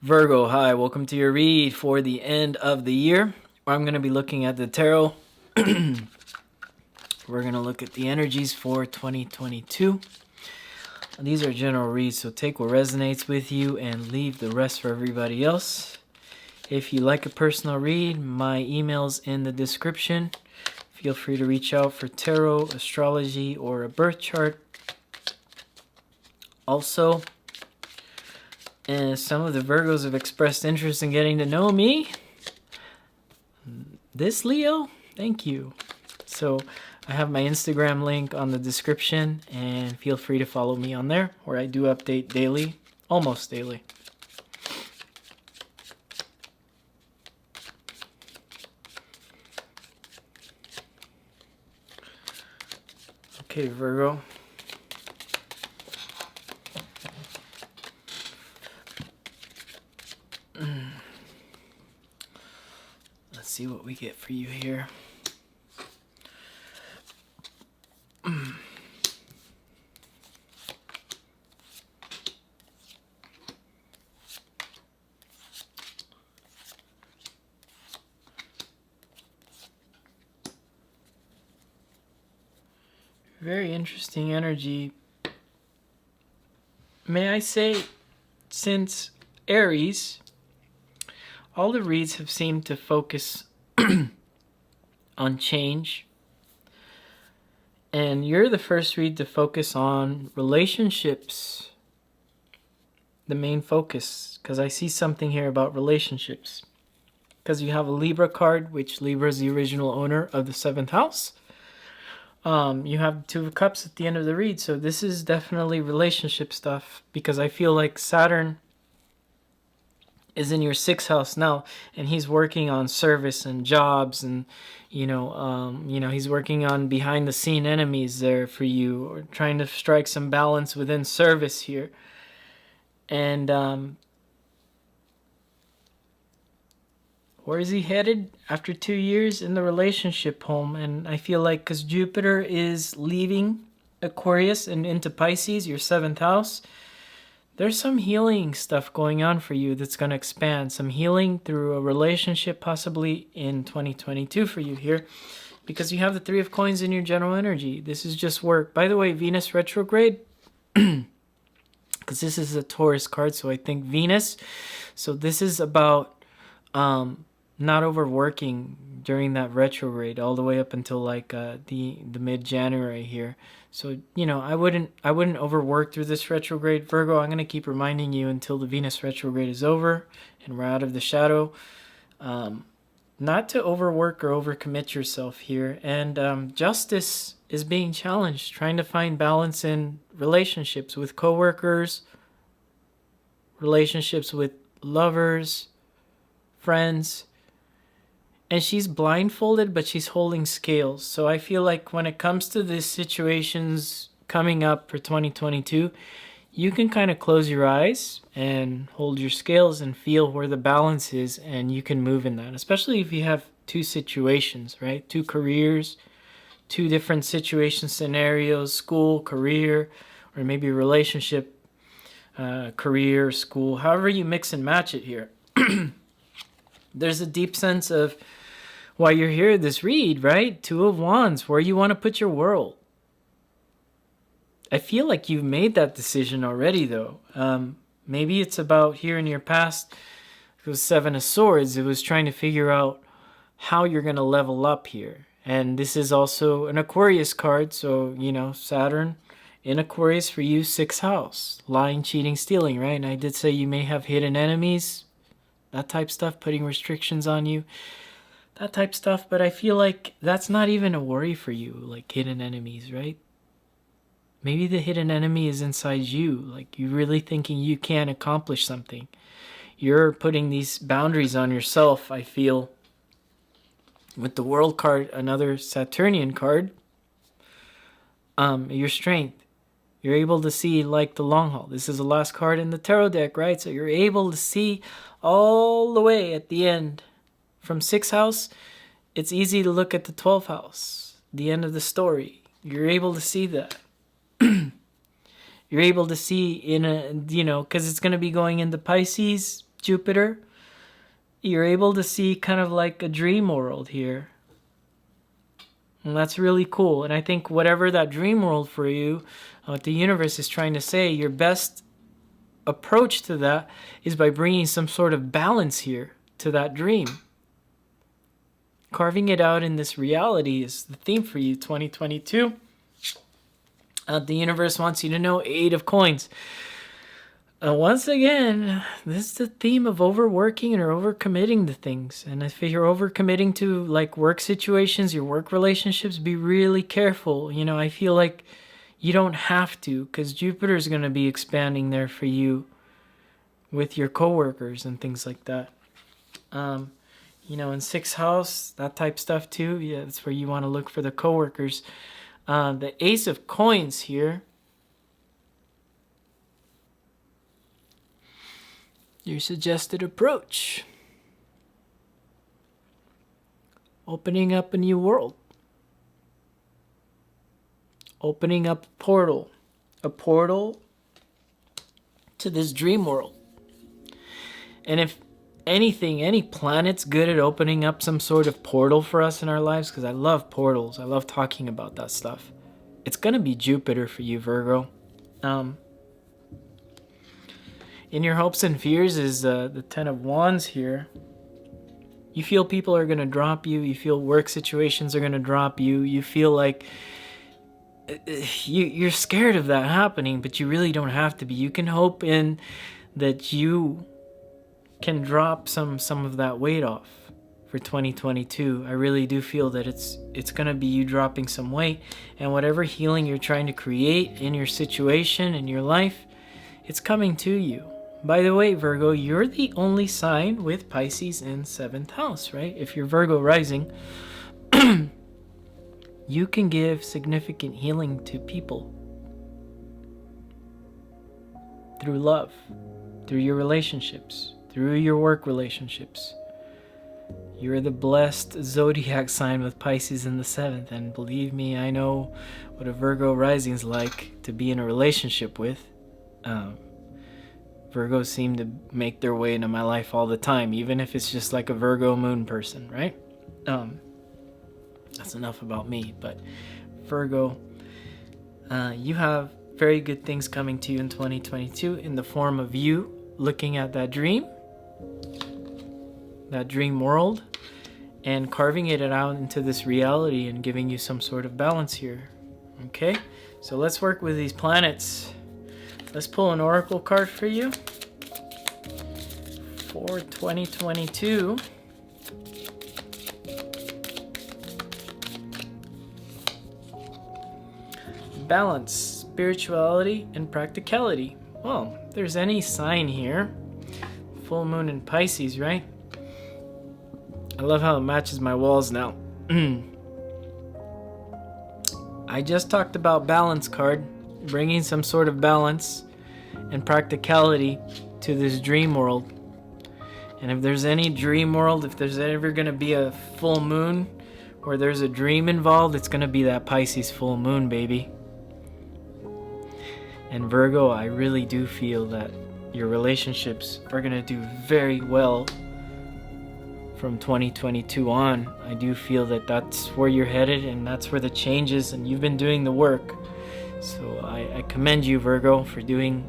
Virgo, hi, welcome to your read for the end of the year. I'm going to be looking at the tarot. We're going to look at the energies for 2022. These are general reads, so take what resonates with you and leave the rest for everybody else. If you like a personal read, my email's in the description. Feel free to reach out for tarot, astrology, or a birth chart. Also, and some of the Virgos have expressed interest in getting to know me. This Leo, thank you. So I have my Instagram link on the description, and feel free to follow me on there, where I do update daily, almost daily. Okay, Virgo. Let's see what we get for you here. Very interesting energy. May I say, since Aries, all the reads have seemed to focus on change. And you're the first read to focus on relationships. The main focus, because I see something here about relationships. Because you have a Libra card, which Libra is the original owner of the 7th house. You have the Two of Cups at the end of the read, so this is definitely relationship stuff, because I feel like Saturn is in your 6th house now, and he's working on service and jobs, and he's working on behind the scene enemies there for you, or trying to strike some balance within service here. And where is he headed after 2 years? In the relationship home. And I feel like because Jupiter is leaving Aquarius and into Pisces, your 7th house, there's some healing stuff going on for you that's going to expand. Some healing through a relationship possibly in 2022 for you here. Because you have the 3 of Coins in your general energy. This is just work. By the way, Venus retrograde, because this is a Taurus card, so I think Venus. So this is about not overworking during that retrograde all the way up until like the mid-January here. So I wouldn't overwork through this retrograde, Virgo. I'm gonna keep reminding you until the Venus retrograde is over and we're out of the shadow, not to overwork or overcommit yourself here. And justice is being challenged, trying to find balance in relationships with coworkers, relationships with lovers, friends. And she's blindfolded, but she's holding scales. So I feel like when it comes to these situations coming up for 2022, you can kind of close your eyes and hold your scales and feel where the balance is, and you can move in that. Especially if you have 2 situations, right? 2 careers, 2 different situation scenarios, school, career, or maybe relationship, career, school, however you mix and match it here. There's a deep sense of why you're here, this read, right? 2 of Wands, where you want to put your world. I feel like you've made that decision already, though. Maybe it's about here in your past, it was 7 of Swords. It was trying to figure out how you're going to level up here. And this is also an Aquarius card, so, Saturn in Aquarius for you, 6th house. Lying, cheating, stealing, right? And I did say you may have hidden enemies, that type stuff, putting restrictions on you, that type stuff. But I feel like that's not even a worry for you, like hidden enemies, right? Maybe the hidden enemy is inside you, like you really thinking you can accomplish something. You're putting these boundaries on yourself, I feel. With the World card, another Saturnian card, your strength. You're able to see like the long haul. This is the last card in the tarot deck, right? So you're able to see all the way at the end. From 6th house, it's easy to look at the 12th house, the end of the story. You're able to see that. You're able to see in a, because it's going to be going into Pisces, Jupiter, you're able to see kind of like a dream world here. And that's really cool. And I think whatever that dream world for you, what the universe is trying to say, your best approach to that is by bringing some sort of balance here to that dream. Carving it out in this reality is the theme for you, 2022. The universe wants you to know 8 of coins. Once again, this is the theme of overworking or overcommitting to things. And if you're overcommitting to like work situations, your work relationships, be really careful. You know, I feel like you don't have to, because Jupiter is going to be expanding there for you with your coworkers and things like that. You know, in 6th house, that type stuff too. Yeah, that's where you want to look for the coworkers. The Ace of Coins here. Your suggested approach. Opening up a new world. Opening up a portal. A portal to this dream world. And if anything, any planet's good at opening up some sort of portal for us in our lives, because I love portals. I love talking about that stuff. It's going to be Jupiter for you, Virgo. In your hopes and fears is the 10 of Wands here. You feel people are going to drop you. You feel work situations are going to drop you. You feel like you're scared of that happening, but you really don't have to be. You can hope in that you can drop some of that weight off for 2022. I really do feel that it's going to be you dropping some weight, and whatever healing you're trying to create in your situation, in your life, it's coming to you. By the way, Virgo, you're the only sign with Pisces in 7th house, right? If you're Virgo rising, you can give significant healing to people through love, through your relationships, through your work relationships. You're the blessed zodiac sign with Pisces in the 7th, and believe me, I know what a Virgo rising is like to be in a relationship with. Virgos seem to make their way into my life all the time, even if it's just like a Virgo moon person, right? That's enough about me, but Virgo, you have very good things coming to you in 2022 in the form of you looking at that dream world, and carving it out into this reality and giving you some sort of balance here. Okay, so let's work with these planets. Let's pull an oracle card for you for 2022. Balance, spirituality, and practicality. Well, if there's any sign here, full moon in Pisces, right? I love how it matches my walls now. I just talked about balance card, bringing some sort of balance and practicality to this dream world. And if there's any dream world, if there's ever going to be a full moon where there's a dream involved, it's going to be that Pisces full moon, baby. And Virgo, I really do feel that your relationships are going to do very well from 2022 on. I do feel that that's where you're headed, and that's where the change is, and you've been doing the work. So I commend you, Virgo, for doing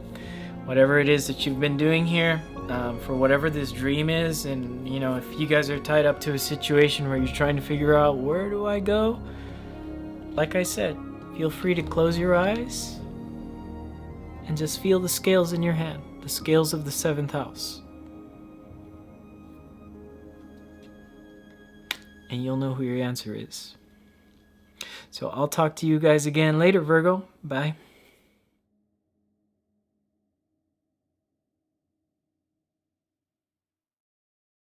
whatever it is that you've been doing here, for whatever this dream is. And, you know, if you guys are tied up to a situation where you're trying to figure out, where do I go? Like I said, feel free to close your eyes and just feel the scales in your hand, the scales of the 7th house. And you'll know who your answer is. So I'll talk to you guys again later, Virgo. Bye.